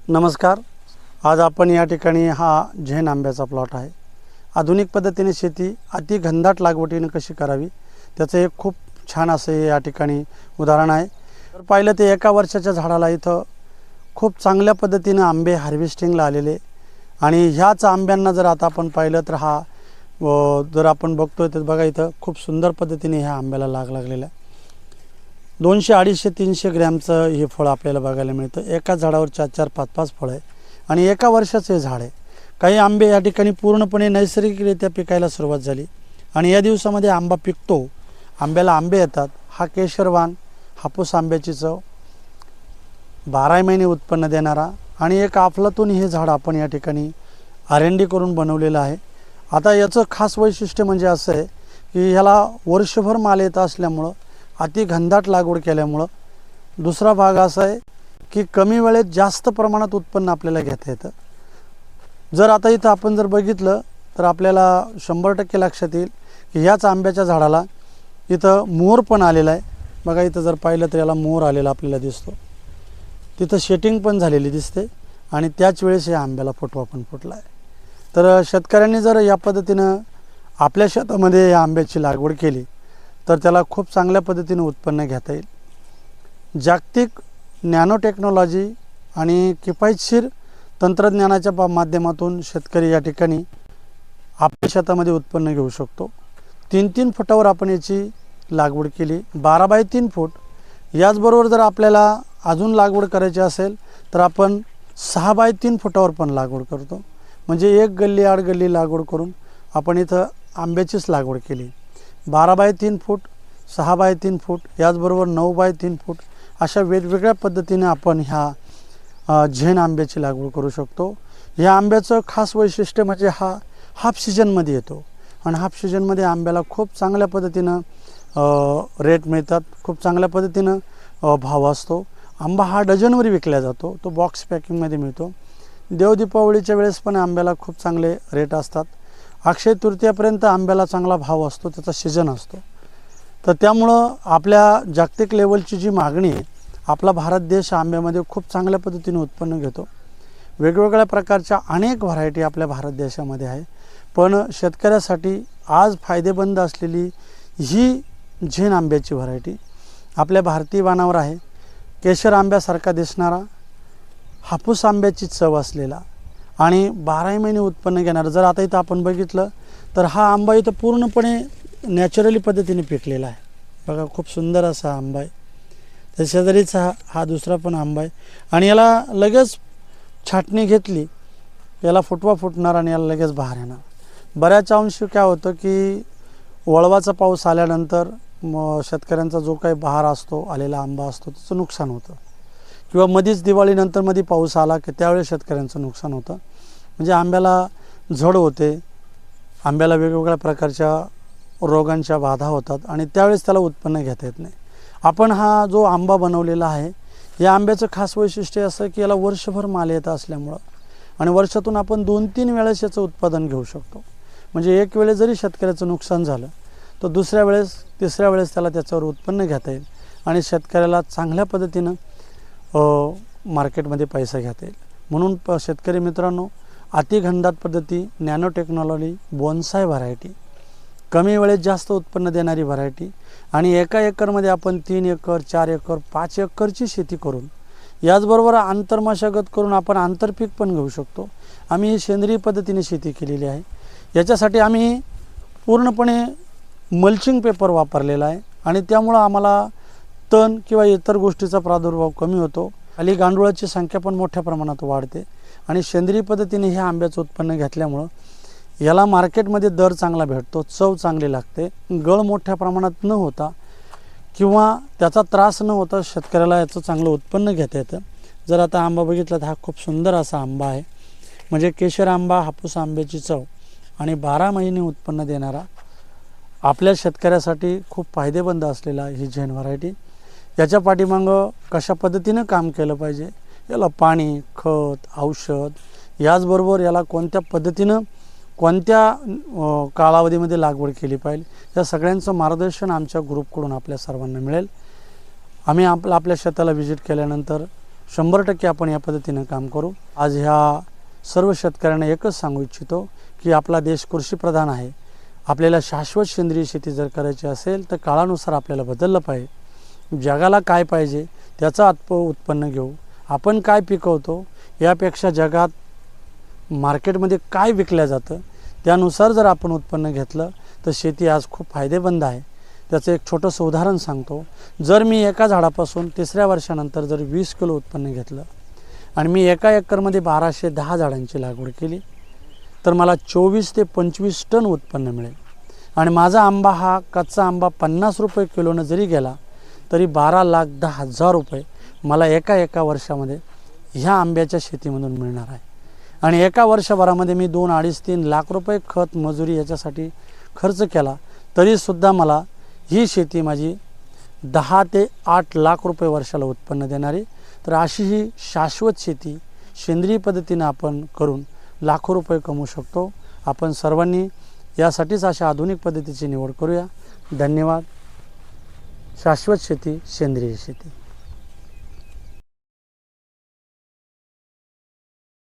नमस्कार. आज आपण या ठिकाणी हा झेन आंब्याचा प्लॉट आहे. आधुनिक पद्धतीने शेती अति घनदाट लागवडीने कशी करावी त्याचं एक खूप छान असं या ठिकाणी उदाहरण आहे. तर पाहिलं ते एका वर्षाच्या झाडाला इथं खूप चांगल्या पद्धतीने आंबे हार्वेस्टिंगला आलेले आणि ह्याच आंब्यांना जर आता आपण पाहिलं तर हा जर आपण बघतोय तर बघा इथं खूप सुंदर पद्धतीने ह्या आंब्याला लागलेला आहे. 200, 250, 300 ग्रॅमचं हे फळ आपल्याला बघायला मिळतं. एका झाडावर 4-4, 5-5 फळं आहे आणि एका वर्षाचं हे झाड आहे. काही आंबे या ठिकाणी पूर्णपणे नैसर्गिकरित्या पिकायला सुरुवात झाली आणि या दिवसामध्ये आंबा पिकतो, आंब्याला आंबे येतात. हा केशरवान हापूस आंब्याची चव 12 महिने उत्पन्न देणारा आणि एक अफलातून हे झाड आपण या ठिकाणी R&D करून बनवलेलं आहे. आता याचं खास वैशिष्ट्य म्हणजे असं आहे की ह्याला वर्षभर माल येत असल्यामुळं अति घनदाट लागवड केल्यामुळं दुसरा भाग असा आहे की कमी वेळेत जास्त प्रमाणात उत्पन्न आपल्याला घेता येतं. जर आता इथं आपण जर बघितलं तर आपल्याला 100% लक्षात येईल की ह्याच आंब्याच्या झाडाला इथं मोर पण आलेला आहे. बघा इथं जर पाहिलं तर याला मोर आलेला आपल्याला दिसतो. तिथं शेटिंग पण झालेली दिसते आणि त्याच वेळेस या आंब्याला फुटवा पण फुटला आहे. तर शेतकऱ्यांनी जर या पद्धतीनं आपल्या शेतामध्ये या आंब्याची लागवड केली तर त्याला खूप चांगल्या पद्धतीने उत्पन्न घेता येईल. जागतिक नॅनो टेक्नॉलॉजी आणि किफायतशीर तंत्रज्ञानाच्या माध्यमातून शेतकरी या ठिकाणी आपल्या शेतामध्ये उत्पन्न घेऊ शकतो. 3-3 फुटावर आपण याची लागवड केली, 12 बाय 3 फूट. याचबरोबर जर आपल्याला अजून लागवड करायची असेल तर आपण 6 बाय 3 फुटावर पण लागवड करतो. म्हणजे 1 गल्ली 8 गल्ली लागवड करून आपण इथं आंब्याचीच लागवड केली. 12 बाय 3 फूट, 6 बाय 3 फूट, याचबरोबर 9 बाय 3 फूट अशा वेगवेगळ्या पद्धतीने आपण ह्या झेन आंब्याची लागवड करू शकतो. ह्या आंब्याचं खास वैशिष्ट्य म्हणजे हा हाफ सीजनमध्ये येतो आणि हाफ सीजनमध्ये आंब्याला खूप चांगल्या पद्धतीनं रेट मिळतात, खूप चांगल्या पद्धतीनं भाव असतो. आंबा हा डझनवर विकला जातो, तो बॉक्स पॅकिंगमध्ये मिळतो. देवदीपावलीच्या वेळेस पण आंब्याला खूप चांगले रेट असतात. अक्षय तृतीयापर्यंत आंब्याला चांगला भाव असतो, त्याचा सीजन असतो. तर त्यामुळं आपल्या जागतिक लेवलची जी मागणी आहे, आपला भारत देश आंब्यामध्ये खूप चांगल्या पद्धतीने उत्पन्न घेतो. वेगवेगळ्या प्रकारच्या अनेक व्हरायटी आपल्या भारत देशामध्ये आहे. पण शेतकऱ्यासाठी आज फायदेमंद असलेली ही झेन आंब्याची व्हरायटी आपल्या भारतीय वाणावर आहे. केशर आंब्यासारखा दिसणारा, हापूस आंब्याची चव असलेला आणि 12 महिने उत्पन्न घेणार. जर आता इथं आपण बघितलं तर हा आंबा इथं पूर्णपणे नॅचरली पद्धतीने पिकलेला आहे. बघा खूप सुंदर असा आंबा आहे. त्या शेजारीच हा दुसरा पण आंबा आहे आणि याला लगेच छाटणी घेतली, याला फुटवा फुटणार आणि याला लगेच बहार येणार. बऱ्याच अंशी काय होतं की वळवाचा पाऊस आल्यानंतर शेतकऱ्यांचा जो काही बहार असतो, आलेला आंबा असतो, त्याचं नुकसान होतं. किंवा मध्येच दिवाळीनंतर मध्ये पाऊस आला की त्यावेळेस शेतकऱ्यांचं नुकसान होतं. म्हणजे आंब्याला झड होते, आंब्याला वेगवेगळ्या प्रकारच्या रोगांच्या बाधा होतात आणि त्यावेळेस त्याला उत्पन्न घेता येत नाही. आपण हा जो आंबा बनवलेला आहे, या आंब्याचं खास वैशिष्ट्य असं की याला वर्षभर माल येत असल्यामुळं आणि वर्षातून आपण 2-3 वेळेस याचं उत्पादन घेऊ शकतो. म्हणजे एक वेळेस जरी शेतकऱ्याचं नुकसान झालं तर दुसऱ्या वेळेस, तिसऱ्या वेळेस त्याला त्याच्यावर उत्पन्न घेता येईल आणि शेतकऱ्याला चांगल्या पद्धतीनं मार्केटमध्ये पैसा घेता येईल. म्हणून शेतकरी मित्रांनो, अति घनदाट पद्धती, नॅनो टेक्नॉलॉजी, बोन्साय व्हरायटी, कमी वेळेत जास्त उत्पन्न देणारी व्हरायटी आणि एका एकरमध्ये आपण 3 एकर, 4 एकर, 5 एकरची शेती करून याचबरोबर आंतरमशागत करून आपण आंतरपीक पण घेऊ शकतो. आम्ही सेंद्रिय पद्धतीने शेती केलेली आहे. याच्यासाठी आम्ही पूर्णपणे मल्चिंग पेपर वापरलेला आहे आणि त्यामुळं आम्हाला तण किंवा इतर गोष्टीचा प्रादुर्भाव कमी होतो. खाली गांडुळाची संख्या पण मोठ्या प्रमाणात वाढते आणि सेंद्रिय पद्धतीने ह्या आंब्याचं उत्पन्न घेतल्यामुळं याला मार्केटमध्ये दर चांगला भेटतो, चव चांगली लागते, गळ मोठ्या प्रमाणात न होता किंवा त्याचा त्रास न होता शेतकऱ्याला याचं चांगलं उत्पन्न घेता येतं. जर आता आंबा बघितला तर हा खूप सुंदर असा आंबा आहे. म्हणजे केशर आंबा, हापूस आंब्याची चव आणि 12 महिने उत्पन्न देणारा, आपल्या शेतकऱ्यासाठी खूप फायदेमंद असलेला ही झेन व्हरायटी. याच्या पाठीमागं कशा पद्धतीनं काम केलं पाहिजे, याला पाणी, खत, औषध, याचबरोबर याला कोणत्या पद्धतीनं कोणत्या कालावधीमध्ये लागवड केली पाहिजे, या सगळ्यांचं मार्गदर्शन आमच्या ग्रुपकडून आपल्या सर्वांना मिळेल. आम्ही आपल्या शेताला व्हिजिट केल्यानंतर 100% आपण या पद्धतीनं काम करू। आज ह्या सर्व शेतकऱ्यांना एकच सांगू इच्छितो की आपला देश कृषीप्रधान आहे। आपल्याला शाश्वत सेंद्रिय शेती जर करायची असेल तर काळानुसार आपल्याला बदललं पाहिजे। जगाला काय पाहिजे त्याचं उत्पन्न घेऊ। आपण काय पिकवतो यापेक्षा जगात मार्केटमध्ये काय विकल्या जातं त्यानुसार जर आपण उत्पन्न घेतलं तर शेती आज खूप फायदेमंद आहे। त्याचं एक छोटंसं उदाहरण सांगतो। जर मी एका झाडापासून तिसऱ्या वर्षानंतर जर 20 किलो उत्पन्न घेतलं आणि मी एका एकरमध्ये 1210 झाडांची लागवड केली तर मला 24 ते 25 टन उत्पन्न मिळेल। आणि माझा आंबा हा कच्चा आंबा 50 रुपये किलोनं जरी गेला तरी 12,10,000 रुपये मला एका वर्षामध्ये ह्या आंब्याच्या शेतीमधून मिळणार आहे। आणि एका वर्षभरामध्ये मी 2, 2.5, 3 लाख रुपये खत मजुरी याच्यासाठी खर्च केला तरीसुद्धा मला ही शेती माझी 10 ते 8 लाख रुपये वर्षाला उत्पन्न देणारी। तर अशी ही शाश्वत शेती सेंद्रिय पद्धतीने आपण करून लाखो रुपये कमवू शकतो। आपण सर्वांनी यासाठीच अशा आधुनिक पद्धतीची निवड करूया। धन्यवाद। शाश्वत शेती, सेंद्रिय शेती।